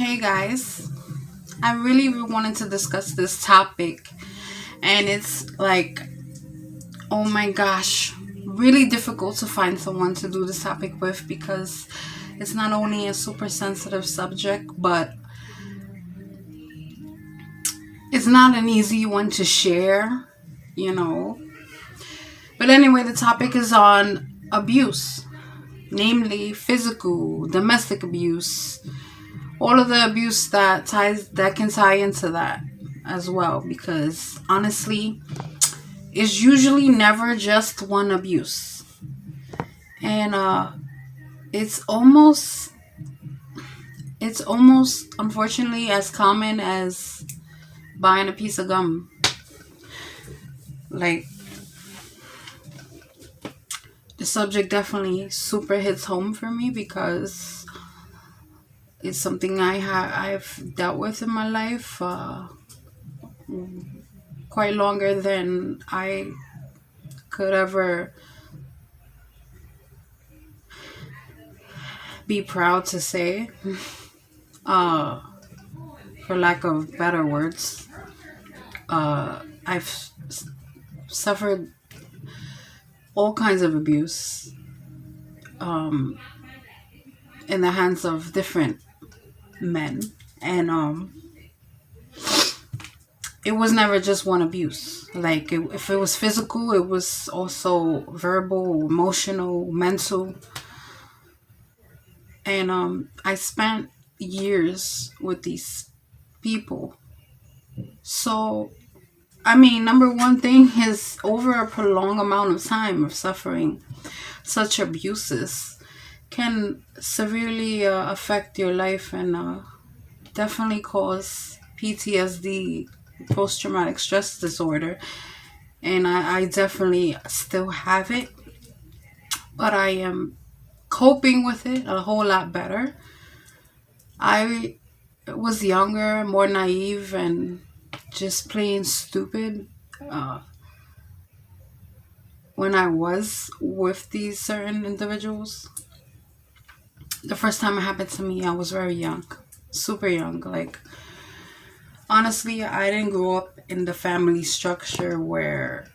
Hey guys, I really wanted to discuss this topic, and it's like, oh my gosh, really difficult to find someone to do this topic with because it's not only a super sensitive subject, but it's not an easy one to share, you know. But anyway, the topic is on abuse, namely physical, domestic abuse, all of the abuse that can tie into that as well, because honestly it's usually never just one abuse, and it's almost it's almost unfortunately as common as buying a piece of gum. Like, the subject definitely super hits home for me because it's something I've dealt with in my life, quite longer than I could ever be proud to say, uh, for lack of better words. I've suffered all kinds of abuse, um, in the hands of different men, and it was never just one abuse. Like, if it was physical, it was also verbal, emotional, mental, and I spent years with these people. So, I mean, number one thing is, over a prolonged amount of time of suffering such abuses can severely affect your life, and definitely cause PTSD, post traumatic stress disorder. And I definitely still have it, but I am coping with it a whole lot better. I was younger, more naive, and just plain stupid, uh, when I was with these certain individuals. The first time it happened to me, I was very young, super young. Like, honestly, I didn't grow up in the family structure where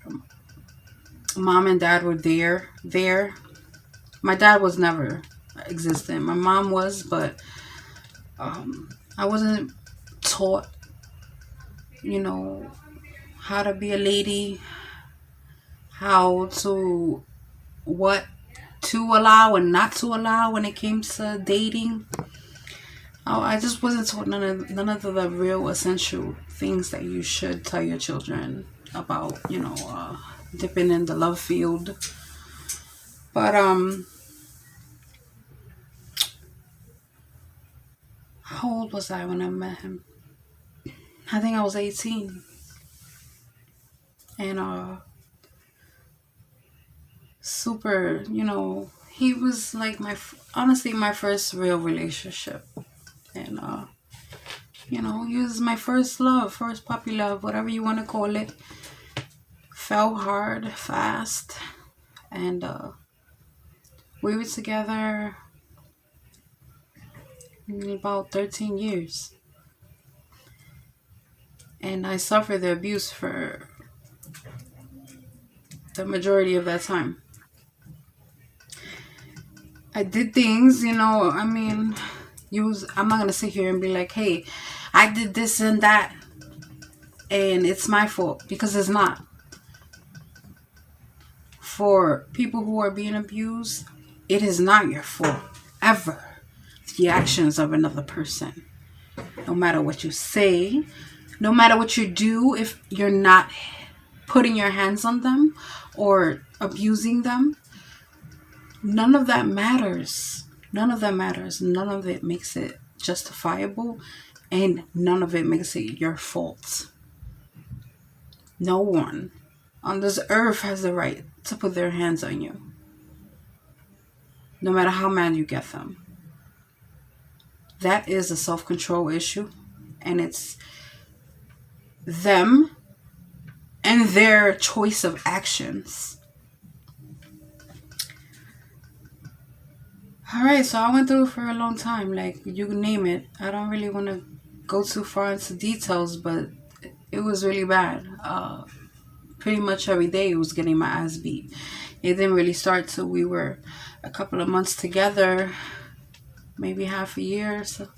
mom and dad were there. My dad was never existent. My mom was, but I wasn't taught, you know, how to be a lady, how to, what to allow and not to allow when it came to dating. I just wasn't taught none of the real essential things that you should tell your children about, dipping in the love field. But how old was I when I met him? I think I was 18, and super, he was like honestly my first real relationship, and he was my first love, first puppy love, whatever you want to call it. Fell hard, fast, and we were together about 13 years, and I suffered the abuse for the majority of that time. I did things, I mean, I'm not gonna sit here and be like, hey, I did this and that and it's my fault, because it's not. For people who are being abused, it is not your fault ever. The actions of another person, no matter what you say, no matter what you do, if you're not putting your hands on them or abusing them, none of that matters. None of that matters. None of it makes it justifiable, and none of it makes it your fault. No one on this earth has the right to put their hands on you, no matter how mad you get them. That is a self-control issue, and it's them and their choice of actions. All right, so I went through it for a long time. Like, you name it. I don't really want to go too far into details, but it was really bad. Pretty much every day I was getting my ass beat. It didn't really start till we were a couple of months together, maybe half a year. So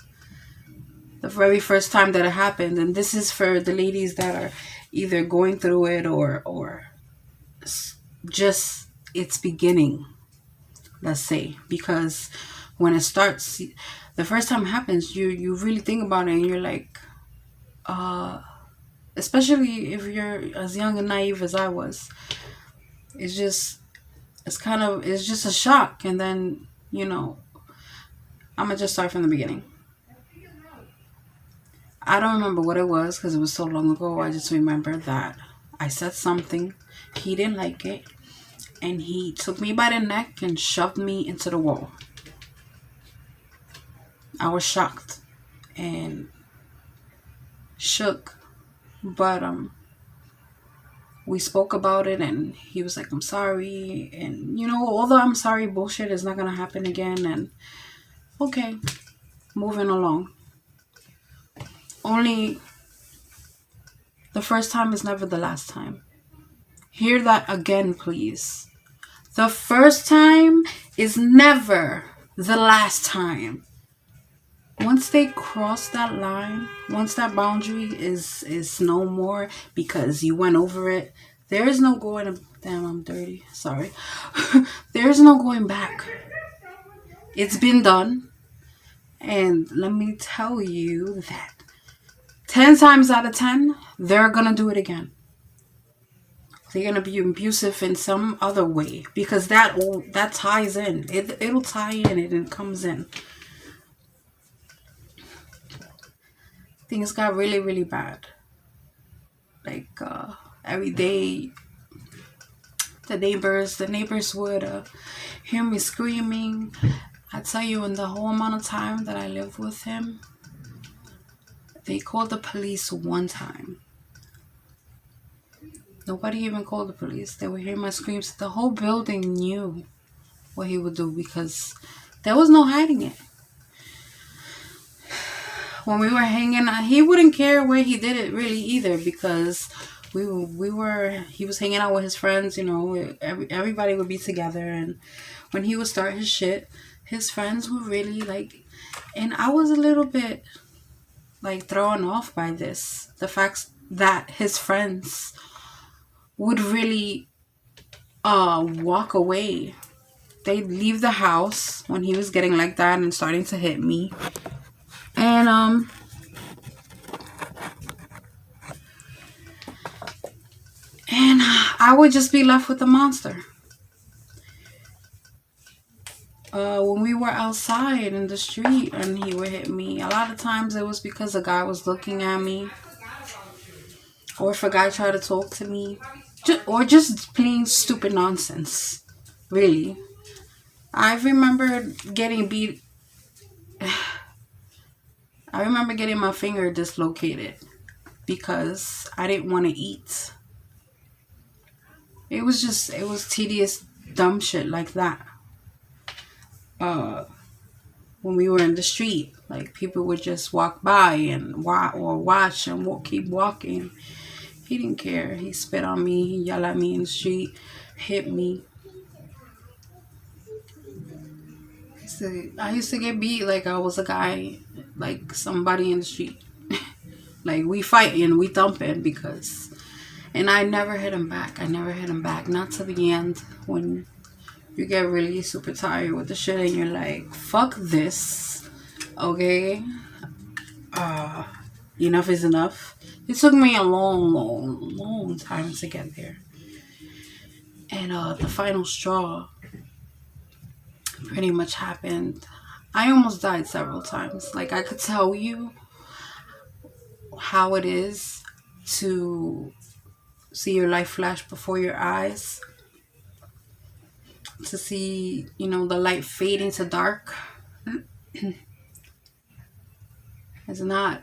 the very first time that it happened, and this is for the ladies that are either going through it or just it's beginning, let's say, because when it starts, the first time it happens, you really think about it and you're like, especially if you're as young and naive as I was, it's just it's just a shock. And then, I'm gonna just start from the beginning. I don't remember what it was because it was so long ago. I just remember that I said something, he didn't like it, and he took me by the neck and shoved me into the wall. I was shocked and shook, but we spoke about it, and he was like, I'm sorry, and all the I'm sorry bullshit is not gonna happen again. And okay, moving along. Only the first time is never the last time. Hear that again, please. The first time is never the last time. Once they cross that line, once that boundary is no more because you went over it, there is no going. Damn, I'm dirty. Sorry. There is no going back. It's been done. And let me tell you that 10 times out of 10, they're going to do it again. They're going to be abusive in some other way because that ties in. It'll tie in, and it comes in. Things got really, really bad. Like, every day, the neighbors would hear me screaming. I tell you, in the whole amount of time that I lived with him, they called the police one time. Nobody even called the police. They would hear my screams. The whole building knew what he would do because there was no hiding it. When we were hanging out, he wouldn't care where he did it really either because he was hanging out with his friends, everybody would be together, and when he would start his shit, his friends would really and I was a little bit thrown off by this. The fact that his friends would really walk away. They'd leave the house when he was getting like that and starting to hit me. And I would just be left with the monster. When we were outside in the street and he would hit me, a lot of times it was because a guy was looking at me, or if a guy tried to talk to me, or just plain stupid nonsense. Really, I remember getting beat. I remember getting my finger dislocated because I didn't want to eat. It was tedious, dumb shit like that. When we were in the street, people would just walk by and watch and keep walking. He didn't care. He spit on me. He yelled at me in the street, hit me. I used to get beat like I was a guy, like somebody in the street. We fighting, we thumping and I never hit him back. Not to the end when you get really super tired with the shit and you're like, fuck this. Okay? Enough is enough. It took me a long time to get there. And the final straw pretty much happened. I almost died several times. I could tell you how it is to see your life flash before your eyes, to see, the light fade into dark. It's not.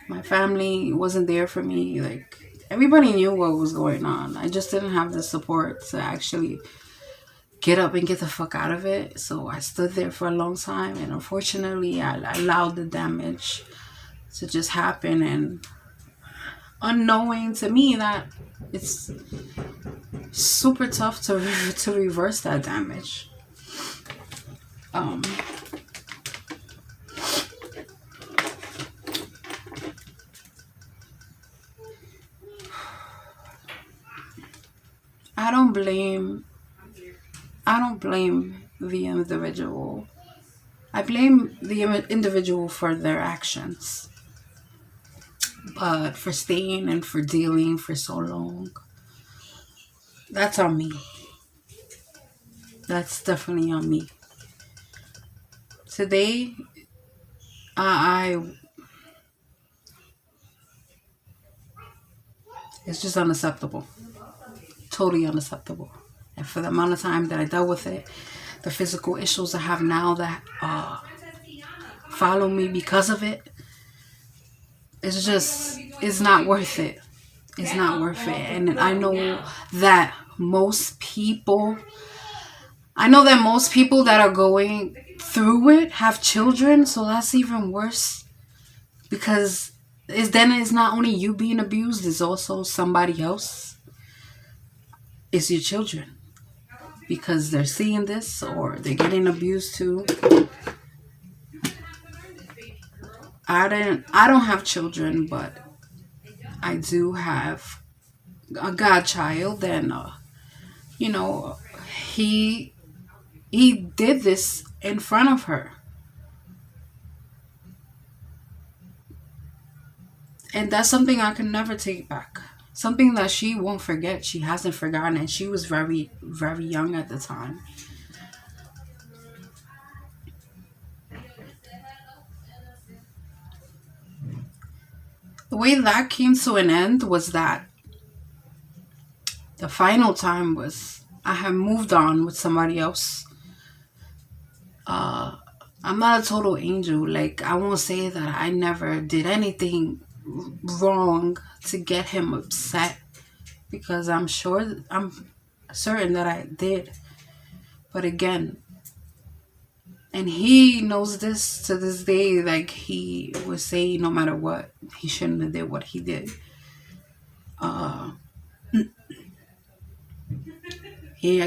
My family wasn't there for me. Everybody knew what was going on. I just didn't have the support to actually get up and get the fuck out of it. So I stood there for a long time, and unfortunately, I allowed the damage to just happen, and unknowing to me that it's super tough to reverse that damage. Um, I don't blame the individual. I blame the individual for their actions, but for staying and for dealing for so long, that's on me. That's definitely on me. Today, I it's just unacceptable. Totally unacceptable. And for the amount of time that I dealt with it, the physical issues I have now that follow me because of it, it's not worth it. It's not worth it. And that most people, I know that most people that are going through it have children, so that's even worse. Because it's not only you being abused, it's also somebody else. It's your children. Because they're seeing this or they're getting abused too. I don't have children, but I do have a godchild, and he did this in front of her. And that's something I can never take back. Something that she won't forget. She hasn't forgotten, and she was very, very young at the time. The way that came to an end was that the final time was I had moved on with somebody else. I'm not a total angel. Like, I won't say that I never did anything wrong to get him upset, because I'm certain that I did. But again, and he knows this to this day, like, he would say no matter what, he shouldn't have did what he did. He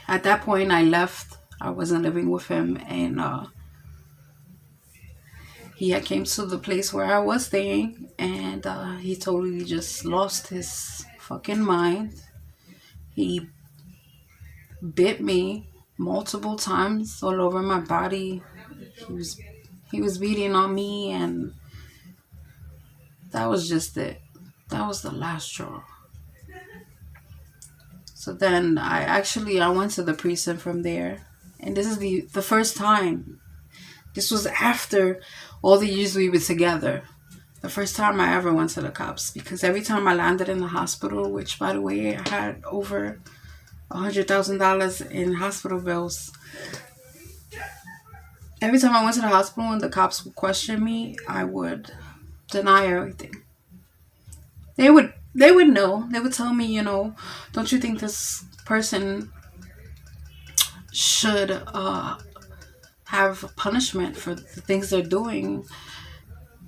At that point I left. I wasn't living with him, and he had came to the place where I was staying, and he totally just lost his fucking mind. He bit me multiple times all over my body. He was beating on me, and that was just it. That was the last straw. So then I went to the precinct from there, and this is the first time. This was after all the years we were together. The first time I ever went to the cops, because every time I landed in the hospital, which by the way I had over $100,000 in hospital bills. Every time I went to the hospital and the cops would question me, I would deny everything. They would know. They would tell me, don't you think this person should have punishment for the things they're doing?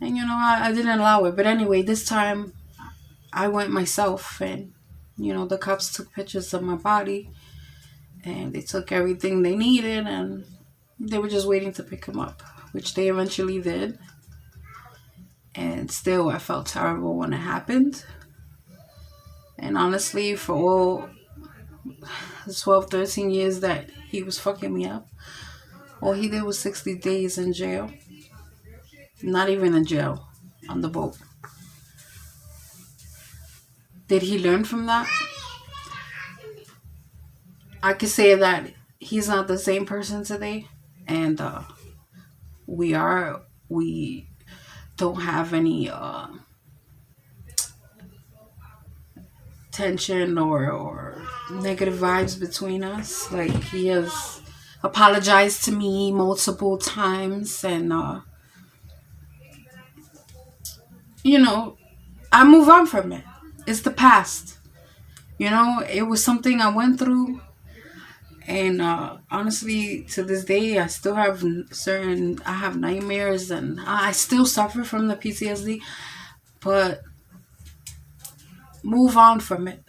And I didn't allow it. But anyway, this time I went myself, and the cops took pictures of my body, and they took everything they needed, and they were just waiting to pick him up, which they eventually did. And still, I felt terrible when it happened. And honestly, for all the 12, 13 years that he was fucking me up, all he did was 60 days in jail. Not even in jail, on the boat. Did he learn from that? I could say that he's not the same person today, and we don't have any tension or negative vibes between us. Like, he has apologized to me multiple times, and I move on from it. It's the past. It was something I went through. And honestly, to this day, I still have I have nightmares, and I still suffer from the PTSD, but move on from it.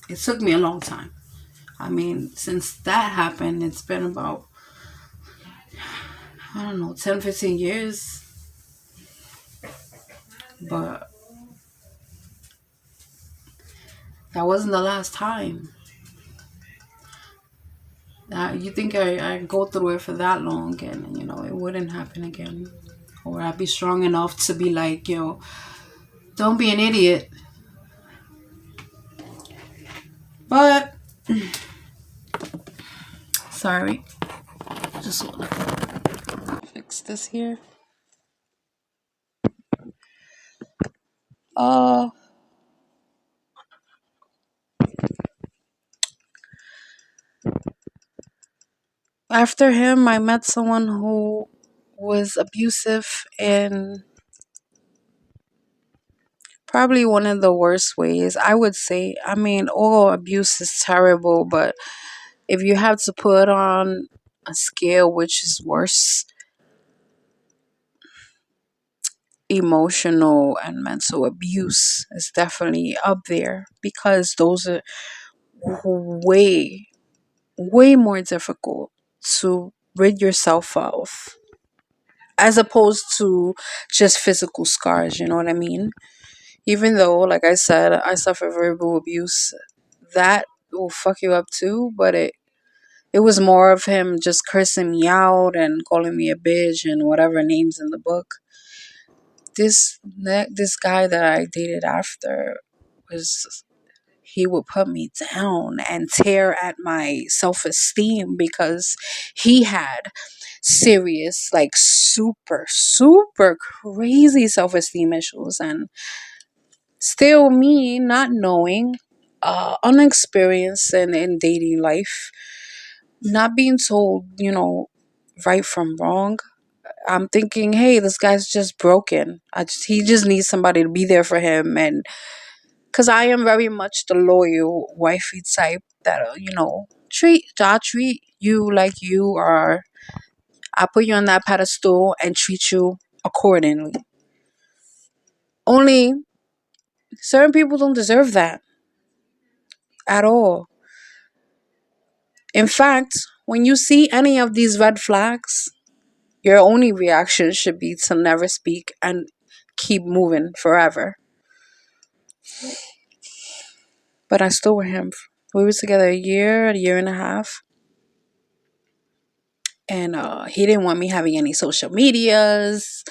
It took me a long time. I mean, since that happened, it's been about, I don't know, 10, 15 years. But that wasn't the last time. You think I go through it for that long, and it wouldn't happen again. Or I'd be strong enough to be like, don't be an idiot. But, sorry. Just want to fix this here. Uh, After him, I met someone who was abusive in probably one of the worst ways, I would say. I mean, all abuse is terrible, but if you have to put on a scale which is worse, emotional and mental abuse is definitely up there, because those are way, way more difficult to rid yourself of, as opposed to just physical scars, you know what I mean? Even though, like I said, I suffer verbal abuse, that will fuck you up too, but it was more of him just cursing me out and calling me a bitch and whatever names in the book. This guy that I dated after was, he would put me down and tear at my self-esteem, because he had serious, like, super super crazy self-esteem issues. And still, me not knowing, unexperienced in dating life, not being told, right from wrong, I'm thinking, hey, this guy's just broken. He just needs somebody to be there for him. And because I am very much the loyal wifey type that, I treat you like you are. I put you on that pedestal and treat you accordingly. Only certain people don't deserve that at all. In fact, when you see any of these red flags, your only reaction should be to never speak and keep moving forever. But I still with him. We were together a year and a half. And he didn't want me having any social medias.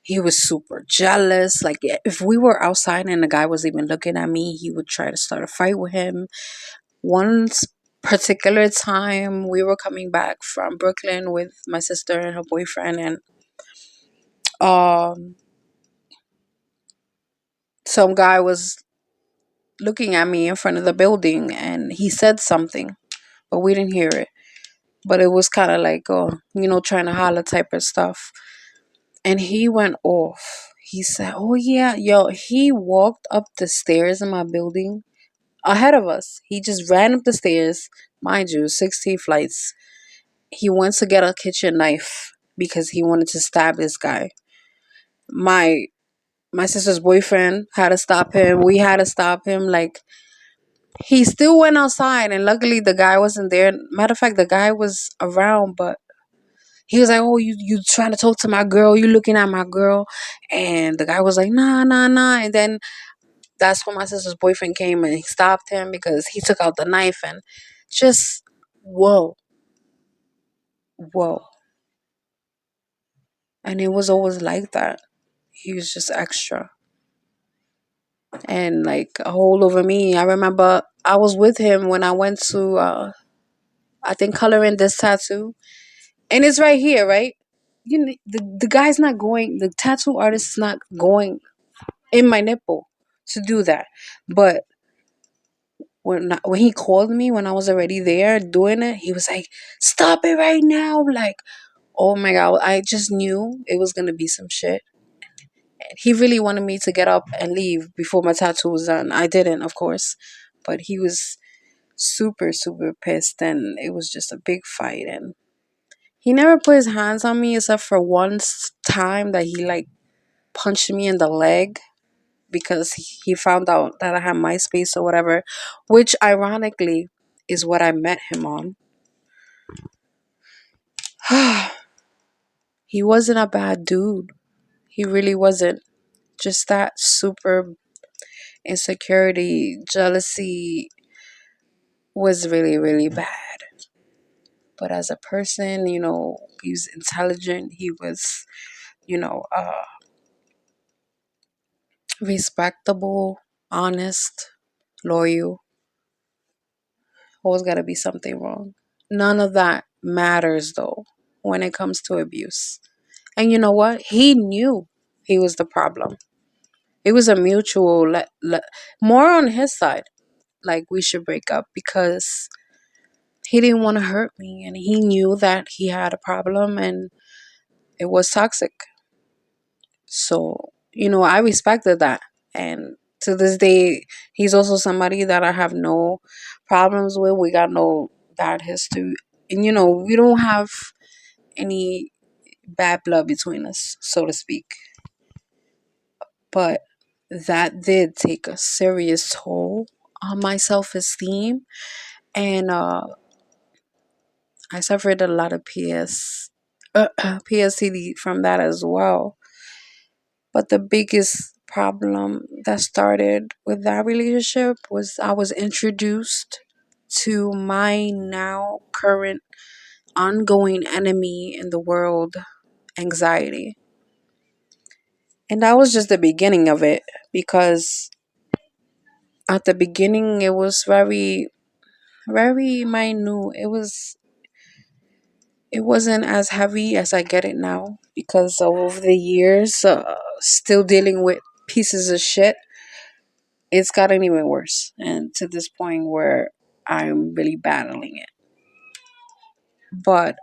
He was super jealous. Like, if we were outside and the guy was even looking at me, he would try to start a fight with him. One particular time, we were coming back from Brooklyn with my sister and her boyfriend, and um, some guy was looking at me in front of the building, and he said something, but we didn't hear it. But it was kind of like, trying to holler type of stuff. And he went off. He said, oh, yeah, yo, he walked up the stairs in my building ahead of us. He just ran up the stairs, mind you, 16 flights. He went to get a kitchen knife because he wanted to stab this guy. My my sister's boyfriend had to stop him. We had to stop him. Like, he still went outside, and luckily the guy wasn't there. Matter of fact, the guy was around, but he was like, "Oh, you trying to talk to my girl? You looking at my girl?" And the guy was like, "Nah, nah, nah." And then that's when my sister's boyfriend came and he stopped him because he took out the knife. And just, whoa, whoa. And it was always like that. He was just extra and like a hold over me. I remember I was with him when I went to, I think, coloring this tattoo, and it's right here, right? The guy's not going. The tattoo artist is not going in my nipple to do that. But when he called me when I was already there doing it, he was like, "Stop it right now!" Like, oh my god, I just knew it was gonna be some shit. And he really wanted me to get up and leave before my tattoo was done. I didn't, of course, but he was. super, super pissed, and it was just a big fight. And he never put his hands on me except for one time that he like punched me in the leg because he found out that I had MySpace or whatever, which ironically is what I met him on. He wasn't a bad dude. He really wasn't. Just that super insecurity, jealousy was really, really bad. But as a person, he was intelligent. He was, you know, uh, respectable, honest, loyal. Always got to be something wrong. None of that matters though when it comes to abuse. And you know what? He knew he was the problem. It was a mutual, more on his side. Like we should break up because he didn't want to hurt me, and he knew that he had a problem and it was toxic. So, I respected that. And to this day, he's also somebody that I have no problems with. We got no bad history. And, we don't have any bad blood between us, so to speak. But that did take a serious toll on my self esteem. And I suffered a lot of PSTD from that as well. But the biggest problem that started with that relationship was I was introduced to my now current ongoing enemy in the world, anxiety. And that was just the beginning of it because at the beginning it was very, very minute. It wasn't as heavy as I get it now because over the years, still dealing with pieces of shit, it's gotten even worse. And to this point where I'm really battling it. But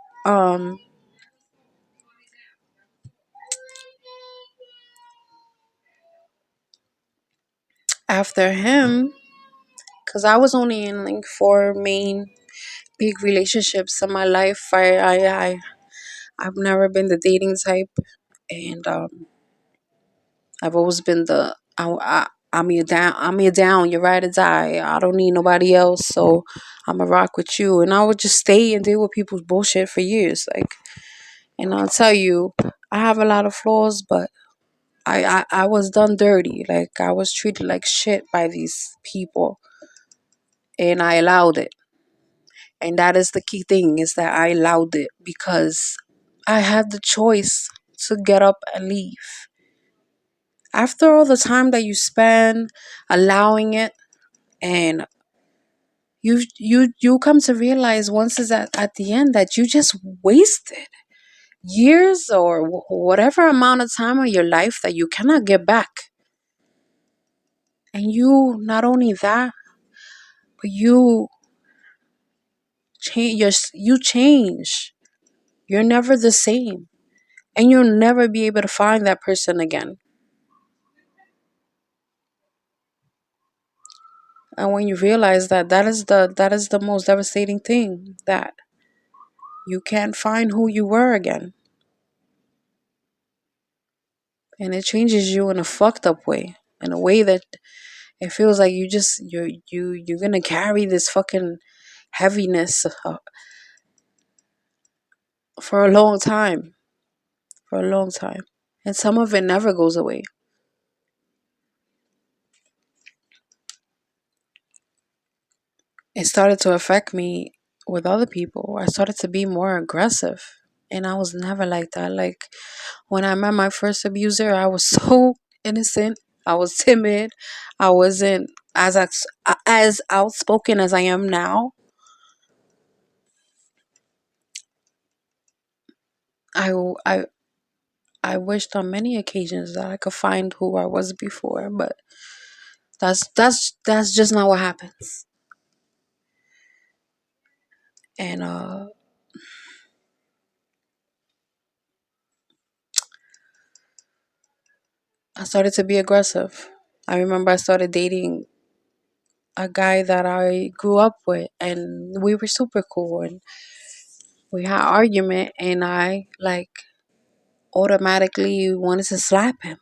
after him, because I was only in like four main big relationships in my life, I've never been the dating type, and I've always been I'm your down. I'm your down. You ride or die. I don't need nobody else, so I'ma rock with you. And I would just stay and deal with people's bullshit for years. Like, and I'll tell you, I have a lot of flaws, but I was done dirty. Like I was treated like shit by these people, and I allowed it. And that is the key thing, is that I allowed it because I had the choice to get up and leave. After all the time that you spend allowing it, and you come to realize once it's at the end that you just wasted years or whatever amount of time of your life that you cannot get back. And you, not only that, but you change. You're never the same, and you'll never be able to find that person again. And when you realize that, that is the most devastating thing, that you can't find who you were again. And it changes you in a fucked up way, in a way that it feels like you're gonna carry this fucking heaviness for a long time, for a long time, and some of it never goes away. It started to affect me with other people. I started to be more aggressive, and I was never like that. Like when I met my first abuser, I was so innocent. I was timid. I wasn't as outspoken as I am now. I, I, I wished on many occasions that I could find who I was before, but that's just not what happens. And I started to be aggressive. I remember I started dating a guy that I grew up with, and we were super cool, and we had argument, and I like automatically wanted to slap him,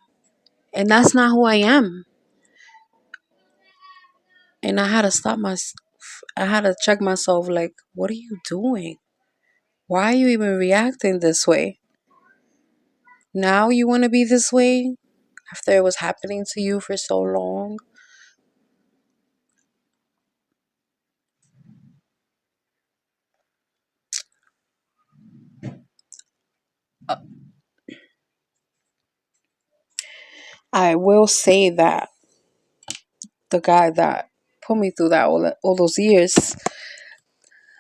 and that's not who I am. And I had to stop my, I had to check myself, like, what are you doing? Why are you even reacting this way? Now you want to be this way after it was happening to you for so long? Uh, I will say that the guy that put me through that all those years,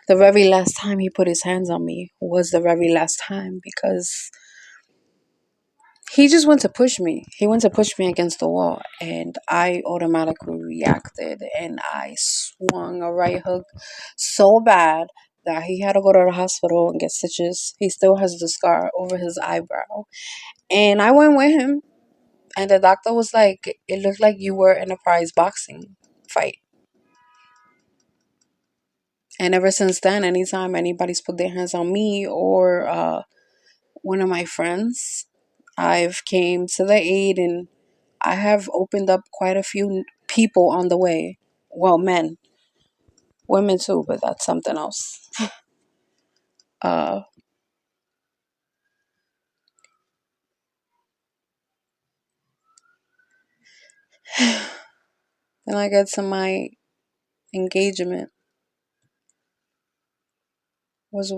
the very last time he put his hands on me was the very last time, because he just went to push me. He went to push me against the wall, and I automatically reacted, and I swung a right hook so bad that he had to go to the hospital and get stitches. He still has the scar over his eyebrow. And I went with him, and the doctor was like, it looked like you were in a prize boxing fight. And ever since then, anytime anybody's put their hands on me or one of my friends, I've came to the aid, and I have opened up quite a few people on the way. Well, men, women too, but that's something else. Uh, then I get to my engagement, was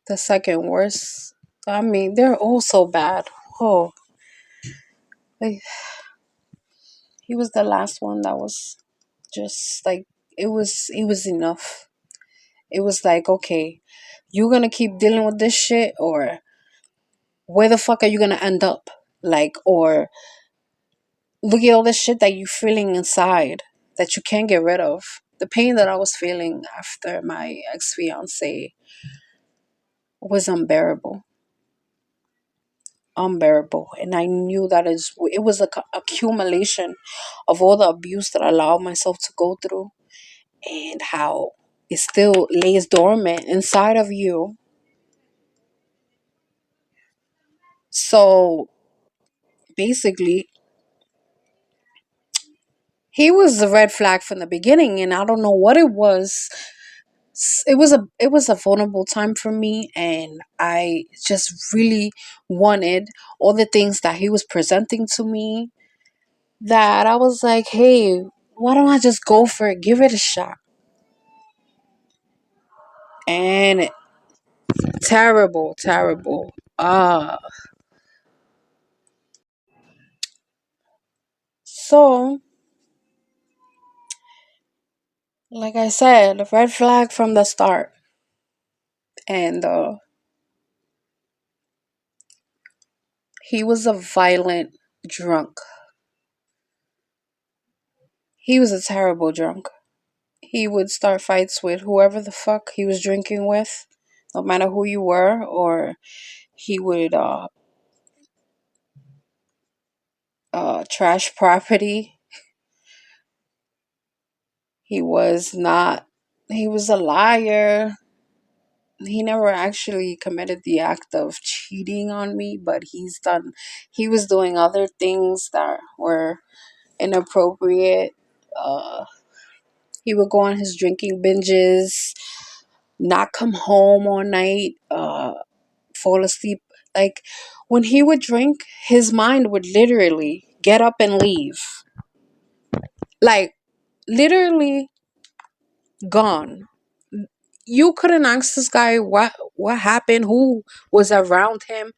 the second worst. I mean, they're all so bad. Oh, like, he was the last one that was just like, it was enough. It was like, okay, you gonna keep dealing with this shit, or where the fuck are you gonna end up? Like, or look at all the shit that you're feeling inside that you can't get rid of. The pain that I was feeling after my ex fiance was unbearable. Unbearable. And I knew that it was a accumulation of all the abuse that I allowed myself to go through, and how it still lays dormant inside of you. So basically, he was the red flag from the beginning, and I don't know what it was. It was a vulnerable time for me, and I just really wanted all the things that he was presenting to me, that I was like, hey, why don't I just go for it, give it a shot? And terrible, terrible. So like I said, the red flag from the start. And he was a violent drunk. He was a terrible drunk. He would start fights with whoever the fuck he was drinking with, no matter who you were, or he would trash property. He was not, he was a liar. He never actually committed the act of cheating on me, but he was doing other things that were inappropriate. Uh, he would go on his drinking binges, not come home all night, fall asleep. Like, when he would drink, his mind would literally get up and leave. Like, literally gone. You couldn't ask this guy what happened, who was around him.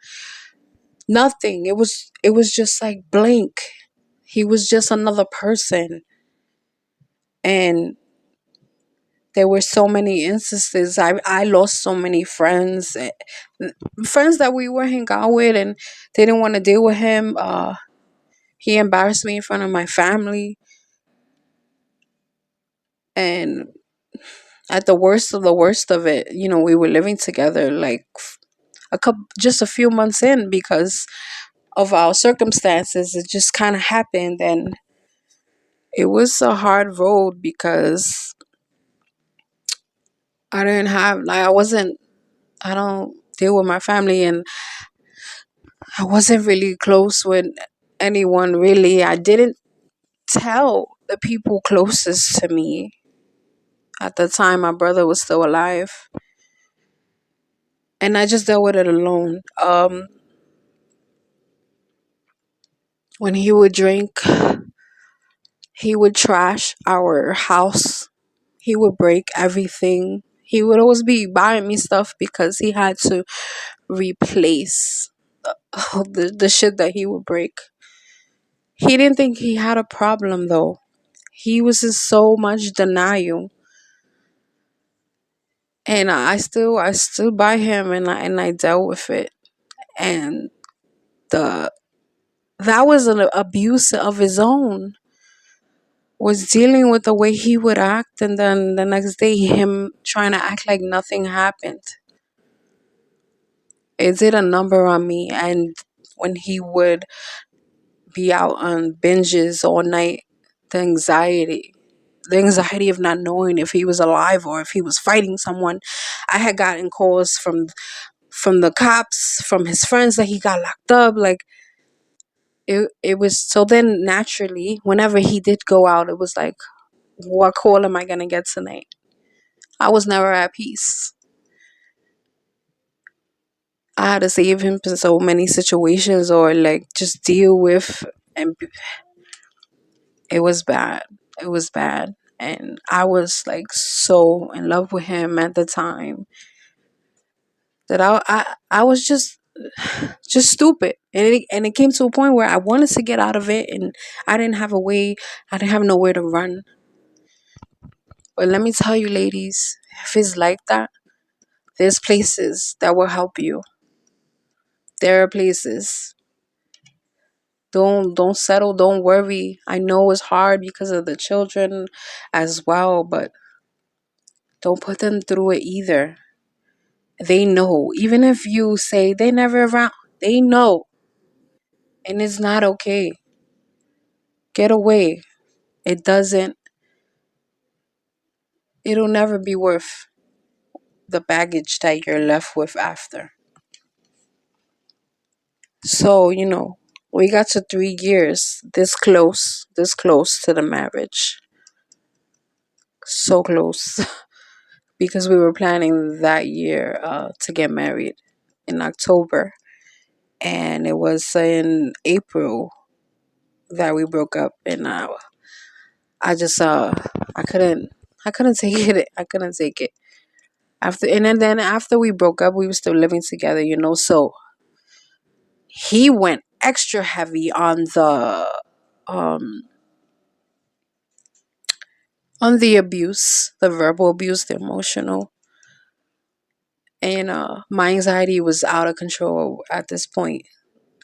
Nothing. It was just like blank. He was just another person. And there were so many instances. I lost so many friends, friends that we were hanging out with, and they didn't want to deal with him. He embarrassed me in front of my family, and at the worst of the worst of it, we were living together like just a few months in, because of our circumstances. It just kind of happened, and It was a hard road because I didn't have, like, I don't deal with my family, and I wasn't really close with anyone really. I didn't tell the people closest to me. At the time, my brother was still alive, and I just dealt with it alone. When he would drink, he would trash our house. He would break everything. He would always be buying me stuff because he had to replace the shit that he would break. He didn't think he had a problem though. He was in so much denial. And I stood by him, and I dealt with it. And the that was an abuse of his own, was dealing with the way he would act, and then the next day him trying to act like nothing happened. It did a number on me. And when he would be out on binges all night, the anxiety the anxiety of not knowing if he was alive or if he was fighting someone. I had gotten calls from the cops, from his friends, that he got locked up. Like, it was. So then naturally, whenever he did go out, it was like, what call am I gonna get tonight? I was never at peace. I had to save him in so many situations, or like just deal with, and it was bad. It was bad. And I was like so in love with him at the time that I was just stupid. And it came to a point where I wanted to get out of it, and I didn't have a way. I didn't have nowhere to run. But let me tell you, ladies, if it's like that, there's places that will help you. There are places. Don't settle, don't worry. I know it's hard because of the children as well, but don't put them through it either. They know. Even if you say they never around, they know. And it's not okay. Get away. It doesn't, it'll never be worth the baggage that you're left with after. So, we got to 3 years, this close to the marriage. So close. Because we were planning that year to get married in October. And it was in April that we broke up. And I just, I couldn't take it. I couldn't take it. And then after we broke up, we were still living together, so he went extra heavy um on the abuse, the verbal abuse, the emotional. And my anxiety was out of control at this point.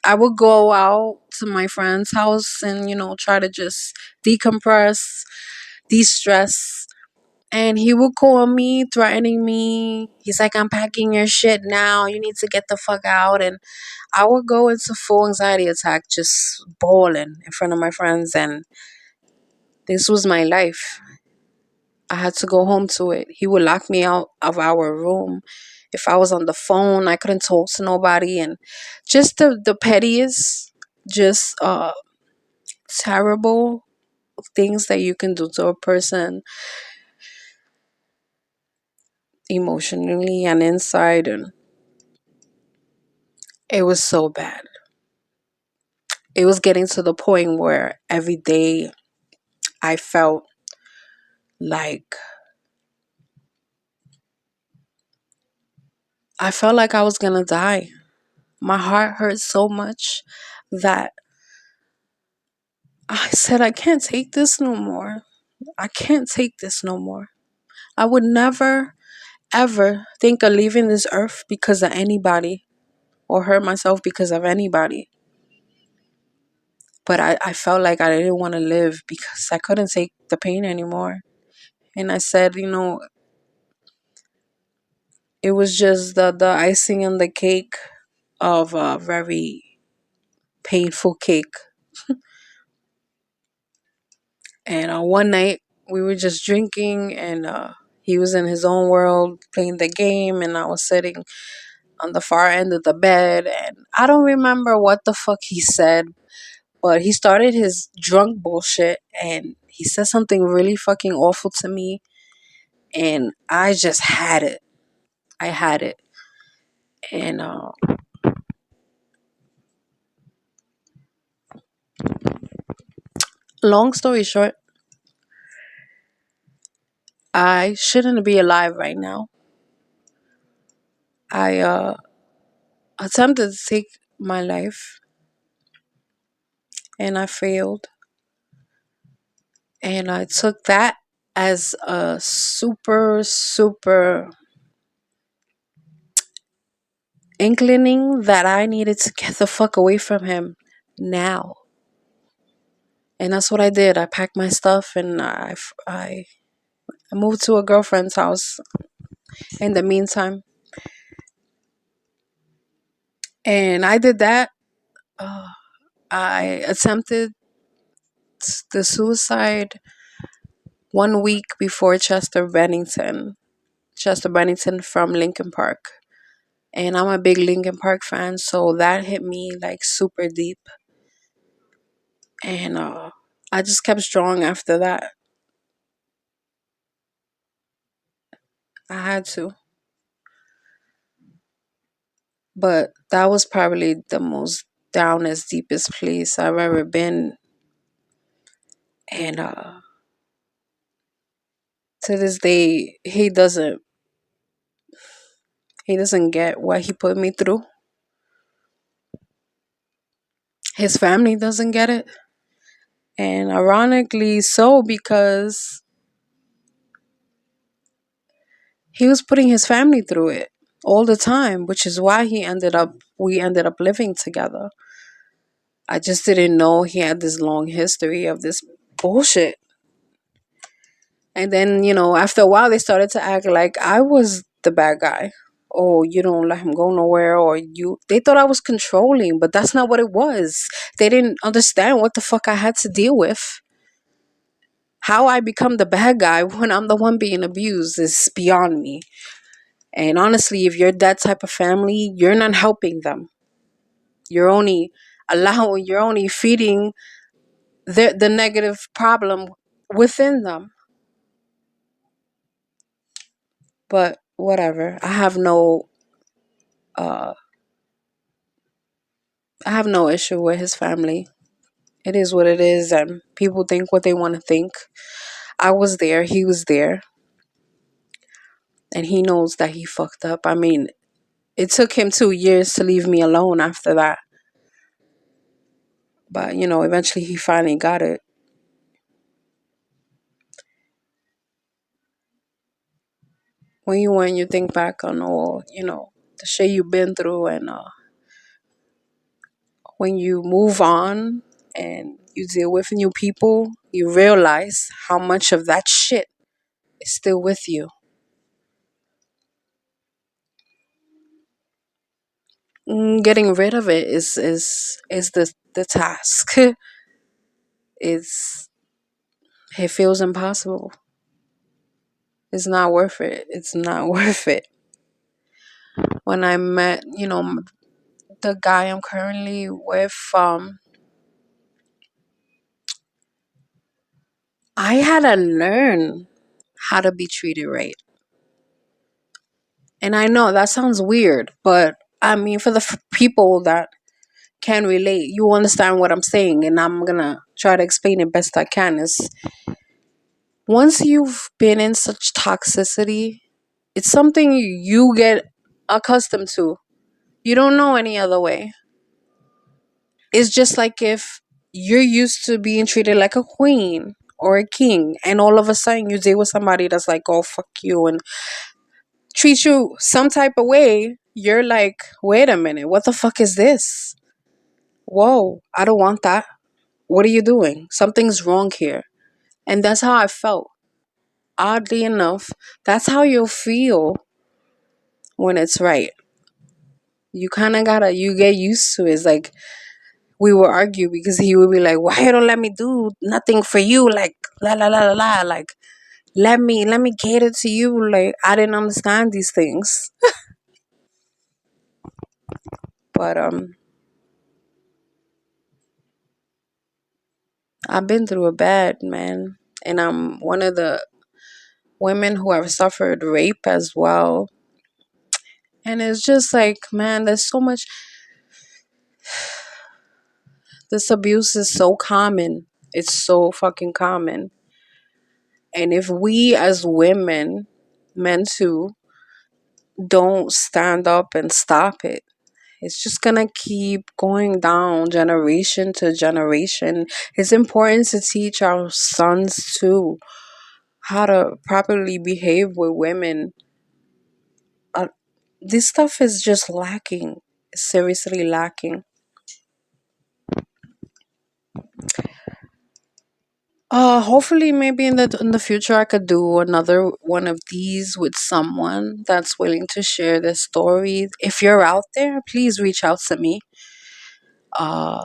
I would go out to my friend's house and, try to just decompress, de-stress. And he would call me, threatening me. He's like, I'm packing your shit now. You need to get the fuck out. And I would go into full anxiety attack, just bawling in front of my friends. And this was my life. I had to go home to it. He would lock me out of our room. If I was on the phone, I couldn't talk to nobody. And just the pettiest, just terrible things that you can do to a person emotionally and inside. And it was so bad. It was getting to the point where every day I felt like I was gonna die. My heart hurt so much that I said, I can't take this no more. I can't take this no more. I would never, ever think of leaving this earth because of anybody, or hurt myself because of anybody. But I felt like I didn't want to live because I couldn't take the pain anymore. And I said, it was just the icing on the cake of a very painful cake. And one night we were just drinking, and he was in his own world playing the game, and I was sitting on the far end of the bed. And I don't remember what the fuck he said, but he started his drunk bullshit, and he said something really fucking awful to me. And I just had it. I had it. And long story short, I shouldn't be alive right now. I attempted to take my life, and I failed. And I took that as a super, super inclining that I needed to get the fuck away from him now. And that's what I did. I packed my stuff, and I moved to a girlfriend's house in the meantime. And I did that. Uh, I attempted the suicide 1 week before Chester Bennington. Chester Bennington from Linkin Park. And I'm a big Linkin Park fan, so that hit me like super deep. And I just kept strong after that. I had to. But that was probably the most downest, deepest place I've ever been. And to this day, he doesn't get what he put me through. His family doesn't get it. And ironically so, because he was putting his family through it all the time, which is why we ended up living together. I just didn't know he had this long history of this bullshit. And then, after a while, they started to act like I was the bad guy. Oh, you don't let him go nowhere, or they thought I was controlling, but that's not what it was. They didn't understand what the fuck I had to deal with. How I become the bad guy when I'm the one being abused is beyond me. And honestly, if you're that type of family, you're not helping them. You're only feeding the negative problem within them. But whatever. Uh I have no issue with his family. It is what it is, and people think what they want to think. I was there, he was there, and he knows that he fucked up. I mean, it took him 2 years to leave me alone after that. But, eventually he finally got it. When you think back on all, the shit you've been through, and when you move on and you deal with new people, you realize how much of that shit is still with you. Getting rid of it is the task. it's it feels impossible. It's not worth it. It's not worth it. When I met, the guy I'm currently with, I had to learn how to be treated right. And I know that sounds weird, but I mean, for the people that can relate, you understand what I'm saying, and I'm gonna try to explain it best I can. Is once you've been in such toxicity, it's something you get accustomed to. You don't know any other way. It's just like if you're used to being treated like a queen or a king, and all of a sudden you deal with somebody that's like, oh, fuck you, and treat you some type of way. You're like, wait a minute, what the fuck is this? Whoa, I don't want that. What are you doing? Something's wrong here. And that's how I felt. Oddly enough, that's how you'll feel when it's right. You kind of gotta, you get used to it. It's like we would argue because he would be like, "Why you don't let me do nothing for you?" Like la la la la la. Like let me cater to you. Like I didn't understand these things, but I've been through a bad, man, and I'm one of the women who have suffered rape as well. And it's just like, man, there's so much. This abuse is so common. It's so fucking common. And if we as women, men too, don't stand up and stop it, it's just gonna keep going down generation to generation. It's important to teach our sons too how to properly behave with women. Uh, this stuff is just lacking, seriously lacking. Hopefully, maybe in the future, I could do another one of these with someone that's willing to share their story. If you're out there, please reach out to me. Uh,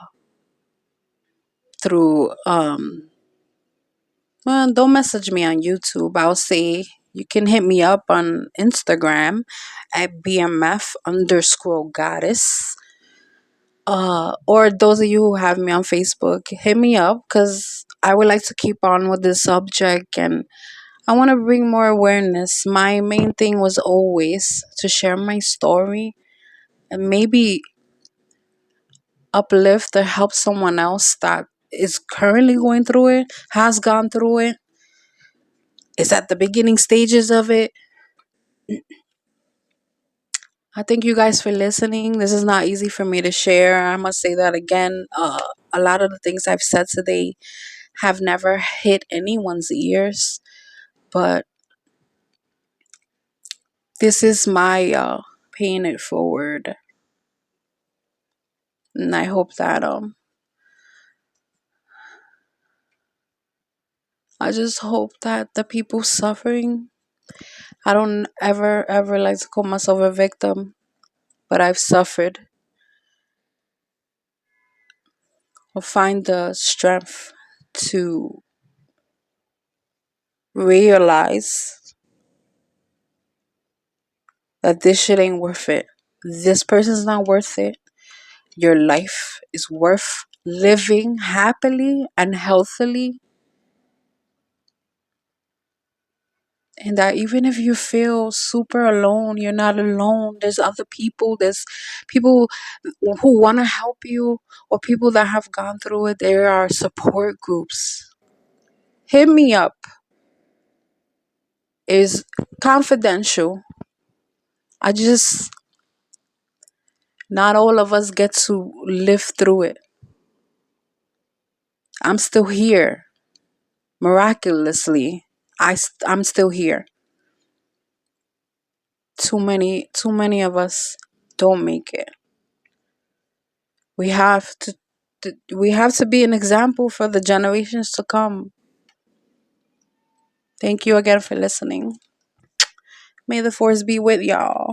through well, don't message me on YouTube. I'll say you can hit me up on Instagram at BMF underscore goddess. Or those of you who have me on Facebook, hit me up because I would like to keep on with this subject and I want to bring more awareness. My main thing was always to share my story and maybe uplift or help someone else that is currently going through it, has gone through it, is at the beginning stages of it. I thank you guys for listening. This is not easy for me to share. I must say that again. A lot of the things I've said today have never hit anyone's ears, but this is my paying it forward, and I hope that I just hope that the people suffering. I don't ever like to call myself a victim, but I've suffered. Will find the strength to realize that this shit ain't worth it. This person's not worth it. Your life is worth living happily and healthily. And that even if you feel super alone, you're not alone. There's other people. There's people who want to help you or people that have gone through it. There are support groups. Hit me up. Is confidential. I just, not all of us get to live through it. I'm still here. Miraculously, I'm still here. Too many of us don't make it. We have to be an example for the generations to come. Thank you again for listening. May the force be with y'all.